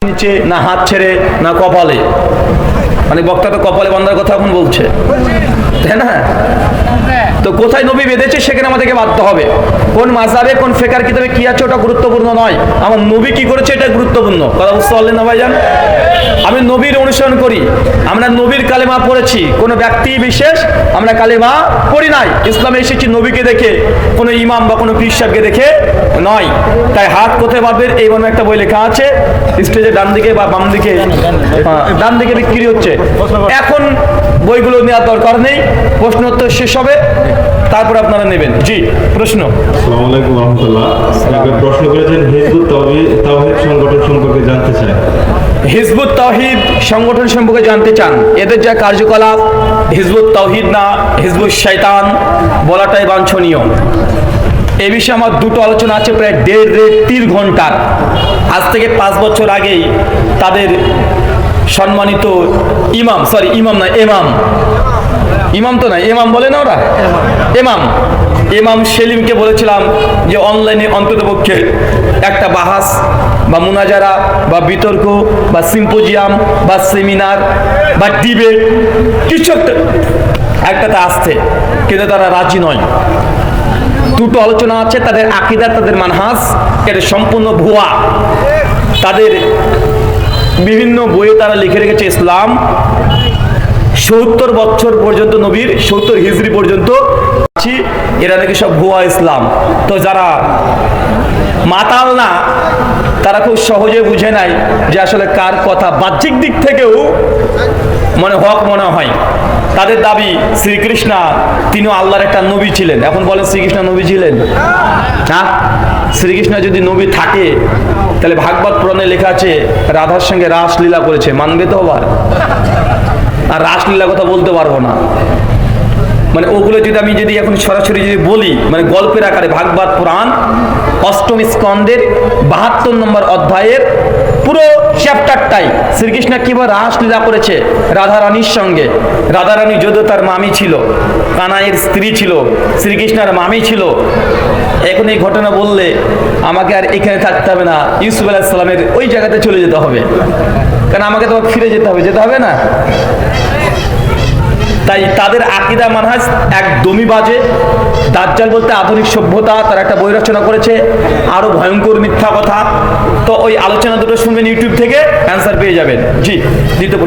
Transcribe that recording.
নিচে না হাত ছেড়ে না কপালে, মানে বক্তা তো কপালে বান্ধার কথা এখন বলছে, তাই না? তো কোথায় নবী বেঁধেছে সেখানে আমাদেরকে বাধ্য হবে। কোন মাযহাবে কোন ফিকহের কিতাবে কি আছে ওটা গুরুত্বপূর্ণ নয়, আমার নবী কি করেছে এটা গুরুত্বপূর্ণ। কথা বুঝতে পারলেন না ভাইজান? আমি নবীর অনুসরণ করি, আমরা নবীর কালেমা পড়েছি, কোনো ব্যক্তি বিশেষ আমরা কালেমা পড়ি নাই। ইসলামে এসেছি নবীকে দেখে, কোনো ইমাম বা কোনো পীর সাহেবকে দেখে নয়। তাই হাত কোথায় বাঁধবেন এই মর্মে একটা বই লেখা আছে, স্টেজের ডান দিকে বা বাম দিকে, ডান দিকে বিক্রি হচ্ছে। এখন বইগুলো নেওয়ার দরকার নেই, প্রশ্ন উত্তর শেষ হবে, তারপর আপনারা নেবেন। জি, প্রশ্ন। আসসালামু আলাইকুম রাহমাতুল্লাহ। একজন প্রশ্ন করেছেন হিজবুত তাওহীদ সংগঠন সম্পর্কে জানতে চাই। হিজবুত তাওহীদ সংগঠন সম্পর্কে জানতে চান? এদের যা কার্যকলাপ, হিজবুত তাওহীদ না হিজবুত শয়তান বলাটাই বাঞ্ছনীয়। এ বিষয়ে আমার দুটো আলোচনা আছে, প্রায় 3 ঘন্টার। আজ থেকে 5 বছর আগেই তাদের সম্মানিত ইমাম, সরি ইমাম না এমাম, ইমাম তো না এমাম বলে না ওরা, এমাম সেলিমকে বলেছিলাম যে অনলাইনে অন্ততপক্ষে একটা বাহাস বা মুনাজারা বা বিতর্ক বা সিম্পোজিয়াম বা সেমিনার বা ডিবেট কিছু একটাতে আসতে, কিন্তু তারা রাজি নয়। দুটো আলোচনা আছে, তাদের আকীদা, তাদের মানহাজ এটা সম্পূর্ণ ভুয়া। তাদের বিভিন্ন বইয়ে তারা লিখে রেখেছে ইসলাম 70 বছর পর্যন্ত, নবীর 70 হিজরি পর্যন্ত, এরা নাকি সব ভুয়া ইসলাম। তো যারা মাতাল না তারা খুব সহজে বুঝে নাই যে আসলে কার কথা বাহ্যিক দিক থেকেও মানে হক মনে হয়। তাদের দাবি শ্রীকৃষ্ণ তিনিও আল্লাহর একটা নবী ছিলেন। এখন বলেন শ্রীকৃষ্ণ নবী ছিলেন? হ্যাঁ, শ্রীকৃষ্ণ যদি নবী থাকে তাহলে ভাগবত পুরাণে লেখা আছে রাধার সঙ্গে রাসলীলা করেছে, মানবে তো আবার? আর রাসলীলার কথা বলতে পারবো না, মানে ওগুলো যদি এখন সরাসরি বলি, মানে গল্পের আকারে ভাগবত পুরাণ 8ম স্কন্ধের 72 নম্বর অধ্যায়ের পুরো চ্যাপ্টারটাই শ্রীকৃষ্ণ কিভাবে রাসলীলা করেছে রাধারানীর সঙ্গে। রাধারানী যদিও তার মামি ছিল, কানাইয়ের স্ত্রী ছিল, শ্রীকৃষ্ণের মামি ছিল। এখন এই ঘটনা বললে আমাকে আর এখানে থাকতে হবে না, ইউসুফ আলাইহিস সালামের ওই জায়গাতে চলে যেতে হবে, কারণ আমাকে তো ফিরে যেতে হবে না? তাই তাদের আকীদা মানহাজ একদমই বাজে। দাজ্জাল বলতে আধুনিক সভ্যতা, তারা একটা বই রচনা করেছে, আরো ভয়ঙ্কর মিথ্যা কথা। তো ওই আলোচনা দুটো শুনবেন ইউটিউব থেকে, অ্যান্সার পেয়ে যাবেন। জি, দ্বিতীয়